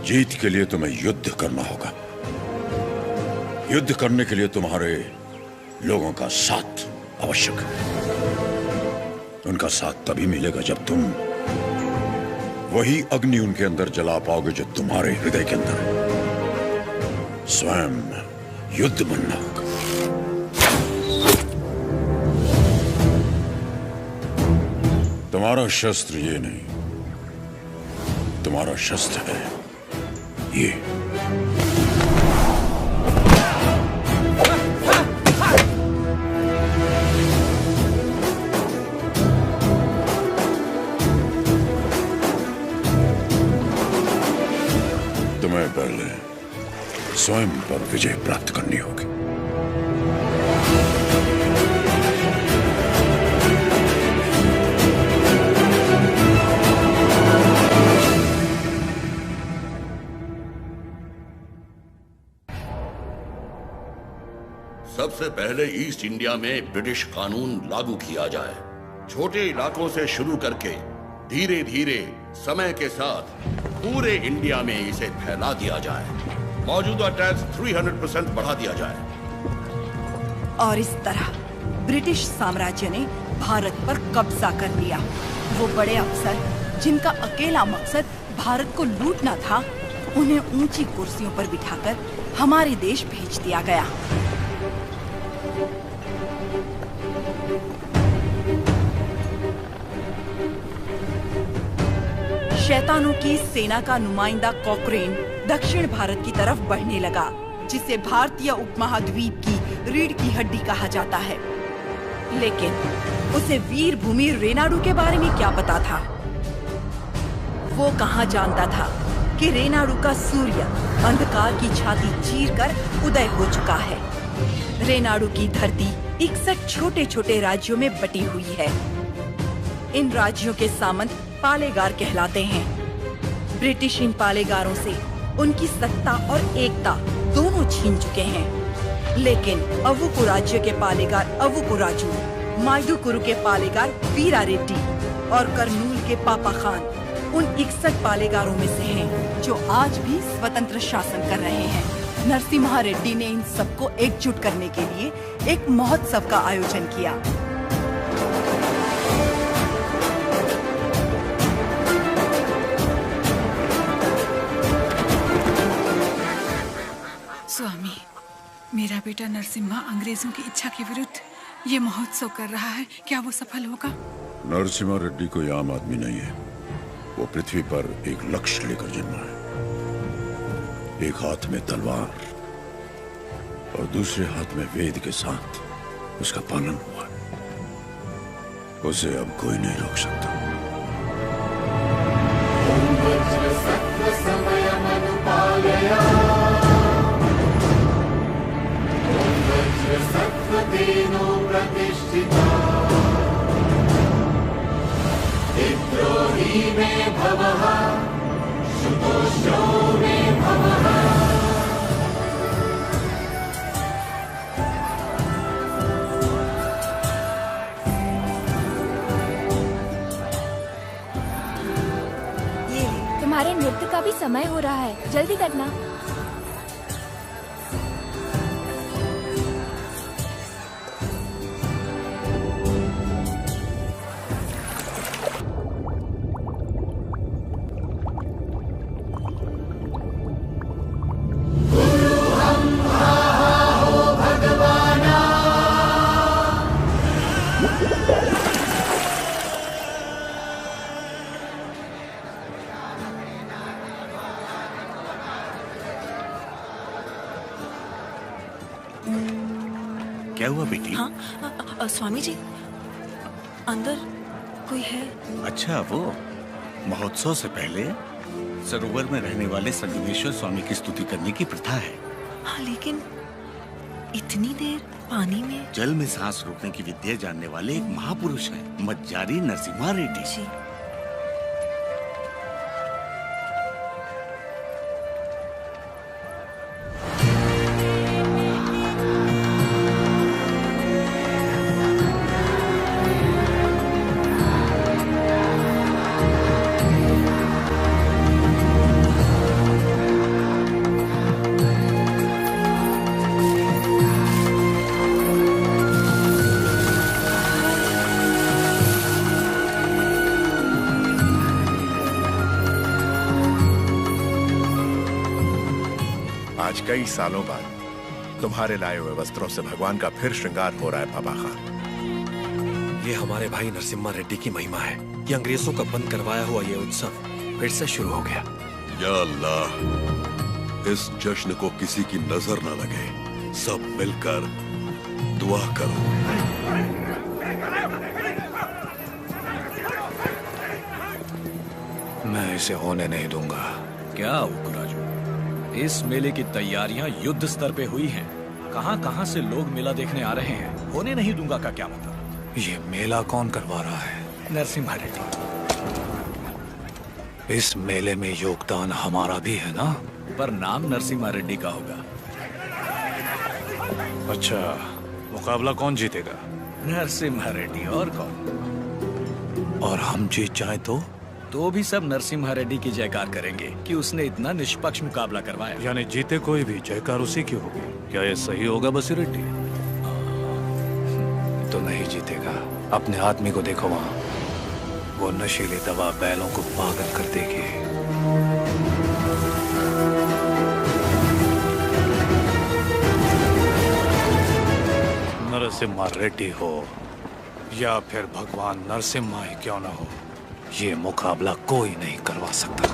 जीत के लिए तुम्हें युद्ध करना होगा। युद्ध करने के लिए तुम्हारे लोगों का साथ आवश्यक है। उनका साथ तभी मिलेगा जब तुम वही अग्नि उनके अंदर जला पाओगे जो तुम्हारे हृदय के अंदर है। स्वयं युद्ध बनना होगा। तुम्हारा शस्त्र ये नहीं, तुम्हारा शस्त्र है ये। तुम्हें पहले स्वयं पर विजय प्राप्त करनी होगी। सबसे पहले ईस्ट इंडिया में ब्रिटिश कानून लागू किया जाए। छोटे इलाकों से शुरू करके धीरे धीरे समय के साथ पूरे इंडिया में इसे फैला दिया जाए। मौजूदा टैक्स 300% बढ़ा दिया जाए। और इस तरह ब्रिटिश साम्राज्य ने भारत पर कब्जा कर लिया। वो बड़े अफसर जिनका अकेला मकसद भारत को लूटना था, उन्हें ऊंची कुर्सियों पर बिठाकर हमारे देश भेज दिया गया। शैतानों की सेना का नुमाइंदा कॉकरेन दक्षिण भारत की तरफ बढ़ने लगा, जिसे भारतीय उपमहाद्वीप की रीढ़ की हड्डी कहा जाता है। लेकिन उसे वीर भूमि रेनाडू के बारे में क्या पता था? वो कहाँ जानता था कि रेनाडू का सूर्य अंधकार की छाती चीरकर उदय हो चुका है। रेनाडू की धरती 61 छोटे छोटे राज्यों में बटी हुई है। इन राज्यों के सामंत पालेगार कहलाते हैं। ब्रिटिश इन पालेगारों से उनकी सत्ता और एकता दोनों छीन चुके हैं। लेकिन अवुकु राज्य के पालेगार अवुकु राजू, माइदुकुरु के पालेगार वीरा रेड्डी और कर्नूल के पापा खान उन 61 पालेगारों में से हैं, जो आज भी स्वतंत्र शासन कर रहे हैं। नरसिम्हा रेड्डी ने इन सबको एकजुट करने के लिए एक महोत्सव का आयोजन किया। स्वामी, मेरा बेटा नरसिम्हा अंग्रेजों की इच्छा के विरुद्ध ये महोत्सव कर रहा है। क्या वो सफल होगा? नरसिम्हा रेड्डी कोई आम आदमी नहीं है। वो पृथ्वी पर एक लक्ष्य लेकर जन्मा है। एक हाथ में तलवार और दूसरे हाथ में वेद के साथ उसका पालन हुआ है। उसे अब कोई नहीं रोक सकता। प्रतिष्ठिता विद्रोही में भवः शुतोषो में भवः। ये तुम्हारे नृत्य का भी समय हो रहा है, जल्दी करना। क्या हुआ बेटी? हाँ, स्वामी जी, अंदर कोई है? अच्छा, वो महोत्सव से पहले सरोवर में रहने वाले संगमेश्वर स्वामी की स्तुति करने की प्रथा है। हाँ, लेकिन इतनी देर पानी में? जल में सांस रोकने की विद्या जानने वाले एक महापुरुष हैं, मज्जारी नरसिम्हा रेड्डी जी। आज कई सालों बाद तुम्हारे लाए हुए वस्त्रों से भगवान का फिर श्रृंगार हो रहा है बाबा खान। ये हमारे भाई नरसिम्हा रेड्डी की महिमा है। ये अंग्रेजों का बंद करवाया हुआ ये उत्सव फिर से शुरू हो गया। या अल्लाह, इस जश्न को किसी की नजर न लगे। सब मिलकर दुआ करो। मैं इसे होने नहीं दूंगा। क्या उकराजू, इस मेले की तैयारियां युद्ध स्तर पे हुई हैं। कहां-कहां से लोग मेला देखने आ रहे हैं। होने नहीं दूंगा का क्या मतलब? ये मेला कौन करवा रहा है? नरसिम्हा रेड्डी। इस मेले में योगदान हमारा भी है ना? पर नाम नरसिम्हा रेड्डी का होगा। अच्छा, मुकाबला कौन जीतेगा? नरसिम्हा रेड्डी, और कौन? और हम जीत जाए तो भी सब नरसिम्हा रेड्डी की जयकार करेंगे कि उसने इतना निष्पक्ष मुकाबला करवाया। यानी जीते कोई भी जयकार उसी की होगी। क्या ये सही होगा बसी रेड्डी? तो नहीं जीतेगा। अपने आदमी को देखो वहाँ, वो नशीली दवा बैलों को पागल कर देगी। नरसिम्हा रेड्डी हो या फिर भगवान नरसिम्हा ही क्यों ना हो, ये मुकाबला कोई नहीं करवा सकता।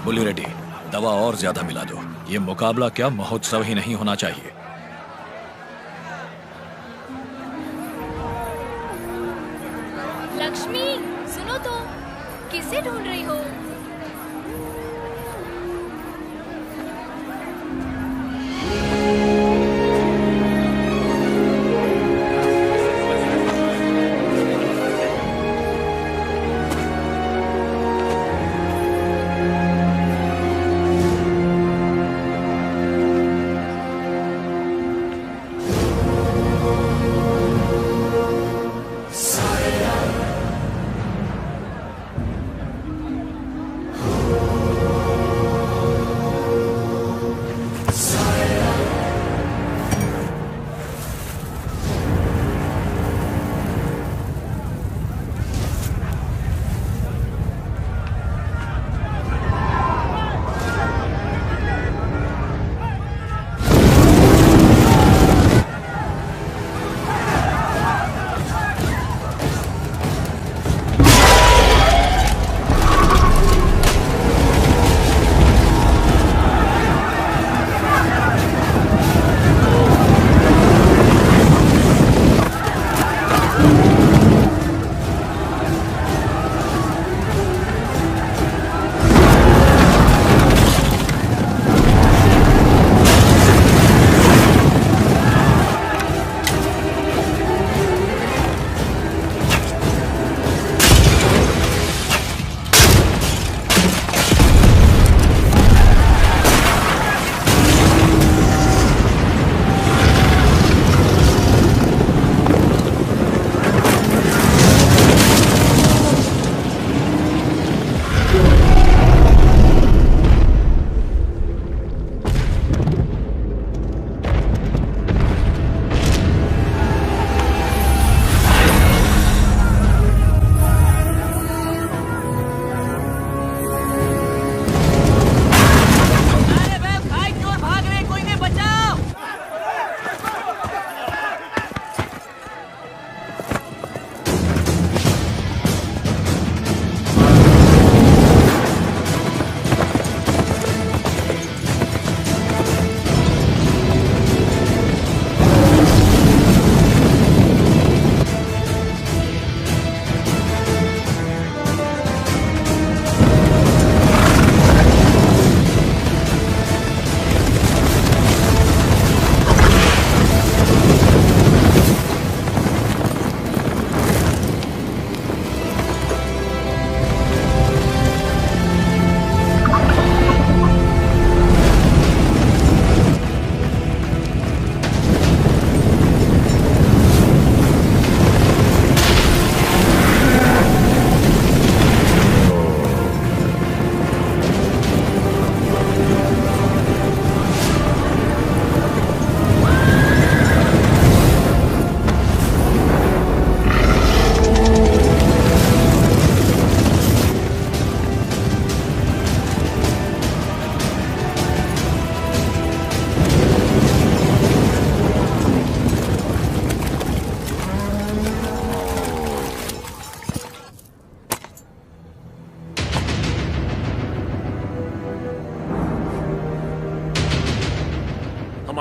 बुली रेड्डी, दवा और ज्यादा मिला दो। ये मुकाबला क्या महोत्सव ही नहीं होना चाहिए। लक्ष्मी, सुनो तो, किसे ढूंढ रही हो?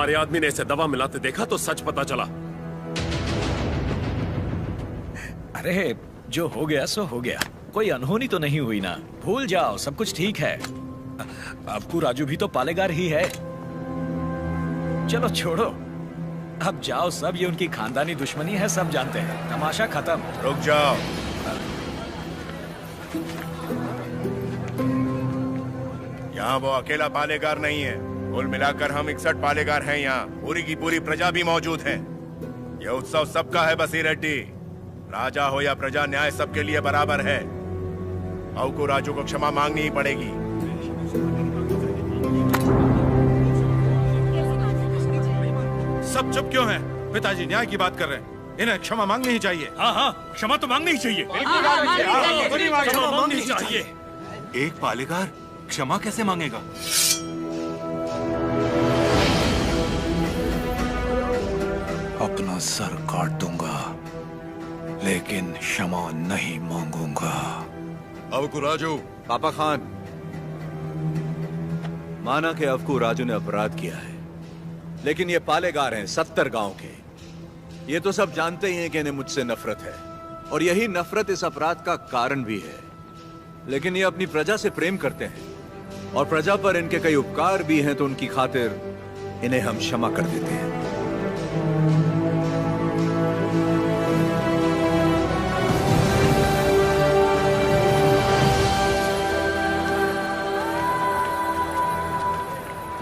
हमारे आदमी ने इसे दवा मिलाते देखा तो सच पता चला। अरे जो हो गया सो हो गया, कोई अनहोनी तो नहीं हुई ना। भूल जाओ, सब कुछ ठीक है। आपको राजू भी तो पालेगार ही है। चलो छोड़ो, अब जाओ सब, ये उनकी खानदानी दुश्मनी है, सब जानते हैं। तमाशा खत्म। रुक जाओ। यहाँ वो अकेला पालेगार नहीं है, कुल मिलाकर हम 61 पालेगार हैं। यहाँ पूरी की पूरी प्रजा भी मौजूद है। यह उत्सव सबका है बसीर रेड्डी। राजा हो या प्रजा, न्याय सबके लिए बराबर है। औ को राजू को क्षमा मांगनी ही पड़ेगी। सब चुप क्यों हैं? पिताजी न्याय की बात कर रहे हैं, इन्हें क्षमा मांगनी ही चाहिए। हाँ हाँ, क्षमा तो मांगनी ही चाहिए। क्षमा मांगनी ही चाहिए। एक पालेगार क्षमा कैसे मांगेगा? अपना सर काट दूंगा, लेकिन क्षमा नहीं मांगूंगा। अवकू राजू। पापा खान, माना कि अवकू राजू ने अपराध किया है, लेकिन ये पालेगार हैं 70 गांव के। ये तो सब जानते ही हैं कि इन्हें मुझसे नफरत है, और यही नफरत इस अपराध का कारण भी है। लेकिन ये अपनी प्रजा से प्रेम करते हैं, और प्रजा पर इनके कई उपकार भी हैं, तो उनकी खातिर इन्हें हम क्षमा कर देते हैं।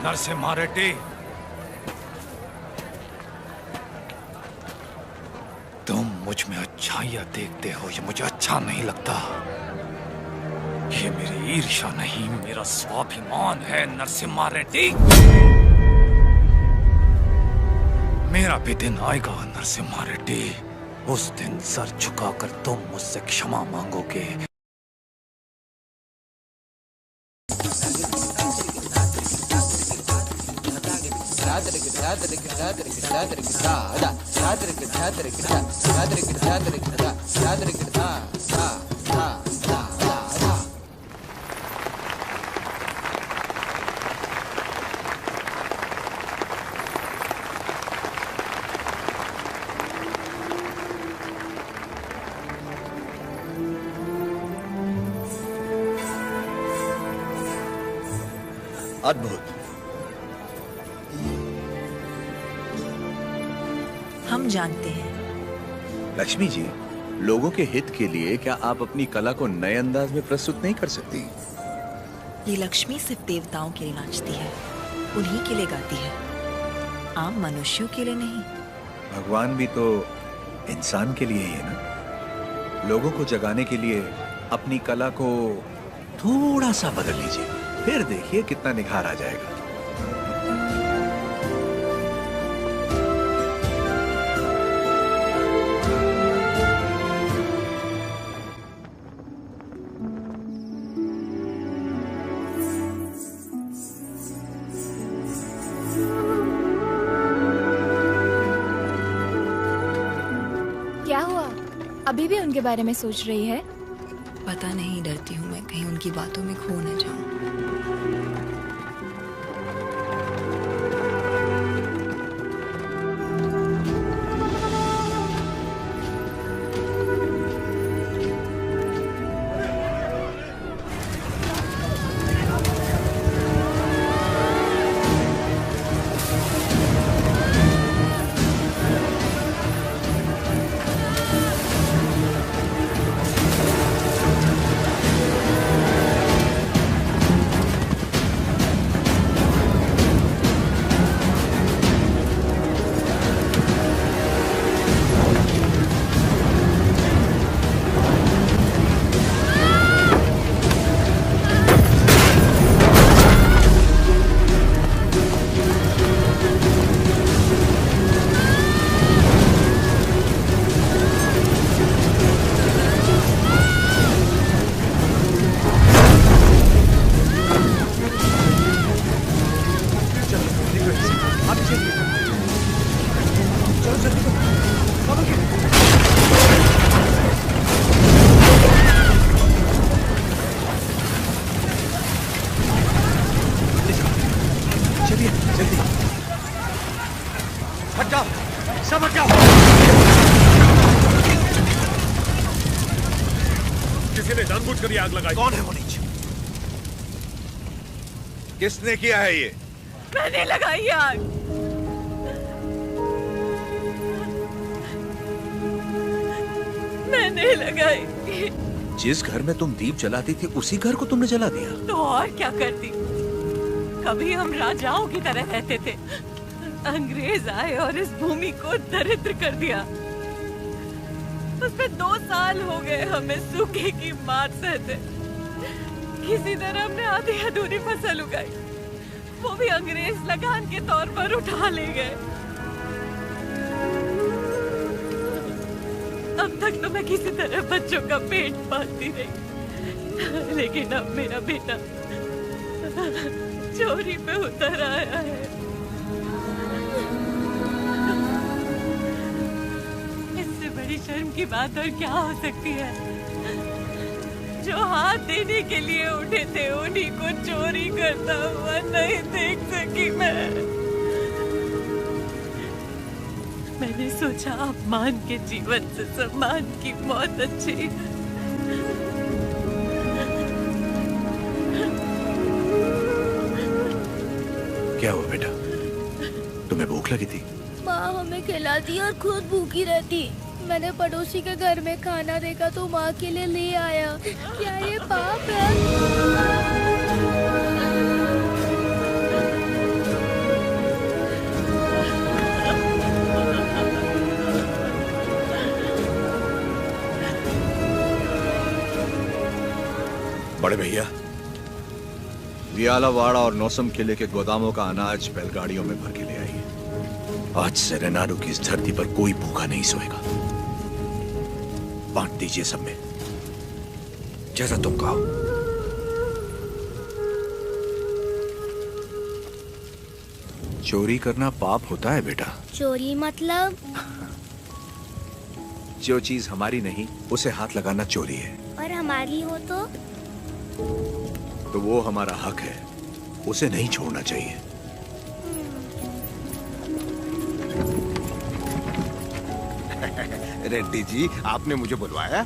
नरसिम्हा रेड्डी, तुम मुझ में अच्छाइयां देखते हो, ये मुझे अच्छा नहीं लगता। ये मेरी ईर्ष्या नहीं, मेरा स्वाभिमान है नरसिम्हा रेड्डी। मेरा भी दिन आएगा नरसिम्हा रेड्डी, उस दिन सर झुकाकर तुम मुझसे क्षमा मांगोगे। अद्भुत। हम जानते हैं। लक्ष्मी जी, लोगों के हित के लिए क्या आप अपनी कला को नए अंदाज में प्रस्तुत नहीं कर सकती? ये लक्ष्मी सिर्फ देवताओं के लिए नाचती है, उन्हीं के लिए गाती है, आम मनुष्यों के लिए नहीं। भगवान भी तो इंसान के लिए ही है ना। लोगों को जगाने के लिए अपनी कला को थोड़ा सा बदल लीजिए, फिर देखिए कितना निखार आ जाएगा। क्या हुआ? अभी भी उनके बारे में सोच रही है? पता नहीं, डरती हूँ मैं कहीं उनकी बातों में खो न जाऊं। पर ही आग लगाई। कौन है वो नीच? किसने किया है ये? मैंने लगाई आग। मैंने लगाई। जिस घर में तुम दीप जलाती थी उसी घर को तुमने जला दिया? तो और क्या करती? कभी हम राजाओं की तरह रहते थे, अंग्रेज आए और इस भूमि को दरिद्र कर दिया। उसमें 2 साल हो गए हमें सूखे की मार सहते। किसी तरह हमने आधी अधूरी फसल उगाई, वो भी अंग्रेज लगान के तौर पर उठा ले गए। अब तक तो मैं किसी तरह बच्चों का पेट पालती रही, लेकिन अब मेरा बेटा चोरी पे उतर आया है। इससे बड़ी शर्म की बात और क्या हो सकती है? जो हाथ देने के लिए उठे थे उन्हीं को चोरी करता हुआ नहीं देख सकी मैंने सोचा अपमान के जीवन से सम्मान की मौत अच्छी। क्या हुआ बेटा? तुम्हें भूख लगी थी? माँ हमें खिलाती और खुद भूखी रहती। मैंने पड़ोसी के घर में खाना देखा तो माँ के लिए ले आया। क्या ये पाप है? बड़े भैया, वियालावाड़ा और नौसम किले के गोदामों का अनाज बैलगाड़ियों में भर के ले आइए। आज से रेनाडू की इस धरती पर कोई भूखा नहीं सोएगा। बांट दीजिए सब में, जैसा तुम कहो। चोरी करना पाप होता है बेटा। चोरी मतलब? जो चीज हमारी नहीं उसे हाथ लगाना चोरी है। और हमारी हो तो वो हमारा हक है, उसे नहीं छोड़ना चाहिए। रेड्डी जी, आपने मुझे बुलवाया?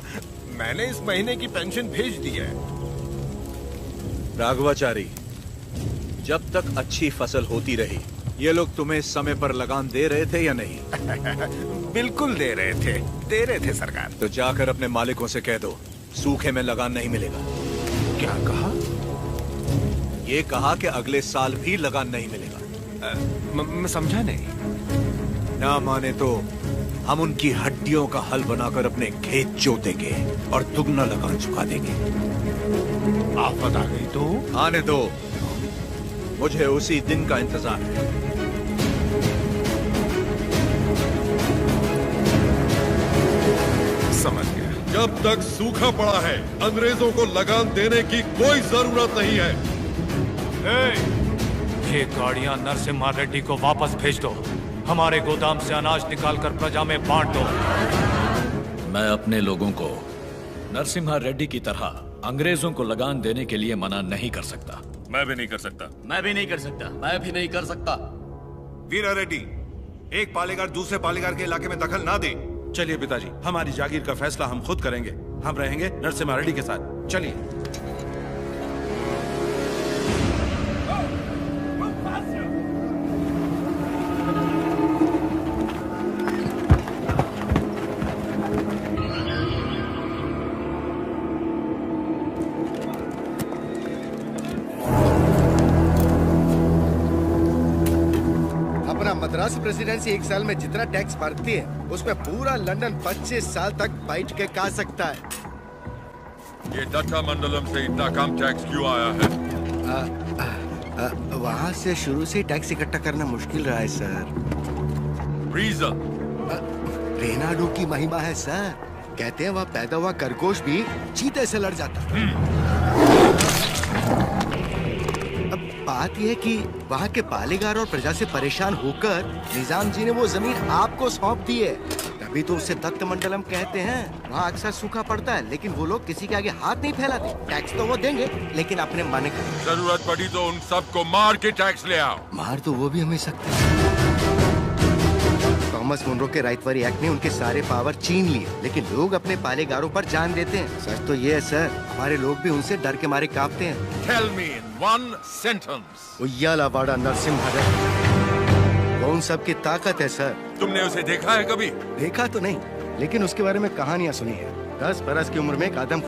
मैंने इस महीने की पेंशन भेज दी है। राघवाचारी, जब तक अच्छी फसल होती रही, ये लोग तुम्हें समय पर लगान दे रहे थे या नहीं? बिल्कुल दे रहे थे सरकार। तो जाकर अपने मालिकों से कह दो, सूखे में लगान नहीं मिलेगा। क्या कहा? ये कहा कि अगले साल भी लगान नहीं मिलेगा। मैं समझा नहीं। ना माने तो हम उनकी हड्डियों का हल बनाकर अपने खेत जोतेंगे और दुगना लगान चुका देंगे। आफत आ गई तो? आने दो, मुझे उसी दिन का इंतजार है। समझ गया। जब तक सूखा पड़ा है, अंग्रेजों को लगान देने की कोई जरूरत नहीं है। ये गाड़ियां नरसिम्हा रेड्डी को वापस भेज दो। हमारे गोदाम से अनाज निकालकर प्रजा में बांट दो। मैं अपने लोगों को नरसिम्हा रेड्डी की तरह अंग्रेजों को लगान देने के लिए मना नहीं कर सकता। मैं भी नहीं कर सकता। मैं भी नहीं कर सकता। मैं भी नहीं कर सकता। वीरा रेड्डी, एक पालेगार दूसरे पालेगार के इलाके में दखल ना दे। चलिए पिताजी, हमारी जागीर का फैसला हम खुद करेंगे। हम रहेंगे नरसिम्हा रेड्डी के साथ। चलिए। मद्रास प्रेसिडेंसी एक साल में जितना टैक्स भरती है उसमें पूरा लंदन 25 साल तक बैठ के खा सकता है। ये दत्ता मंडलम से इतना कम टैक्स क्यों आया है? वहाँ से शुरू से टैक्स इकट्ठा करना मुश्किल रहा है सर। रीजन? रेनाडू की महिमा है सर। कहते हैं वहाँ पैदा हुआ खरगोश भी चीते से लड़ जाता। बात यह है कि वहाँ के पालेगार और प्रजा से परेशान होकर निजाम जी ने वो जमीन आपको सौंप दी है। तभी तो उसे दत्त मंडलम कहते हैं। वहाँ अक्सर सूखा पड़ता है, लेकिन वो लोग किसी के आगे हाथ नहीं फैलाते। टैक्स तो वो देंगे, लेकिन अपने मन का। जरूरत पड़ी तो उन सबको मार के टैक्स ले आओ। मार तो वो भी हमें सकते हैं। थॉमस मुनरो के राइटवरी एक्ट ने उनके सारे पावर छीन लिए, लेकिन लोग अपने पालेगारों पर जान देते हैं। सच तो ये है सर, हमारे लोग भी उनसे डर के मारे कांपते हैं। Tell me in one sentence. उయ్యాలవాడ Narasimha भगत, वो उन सब की ताकत है सर। तुमने उसे देखा है कभी? देखा तो नहीं, लेकिन उसके बारे में कहानियां सुनी है। 10 बरस की उम्र में एक आदम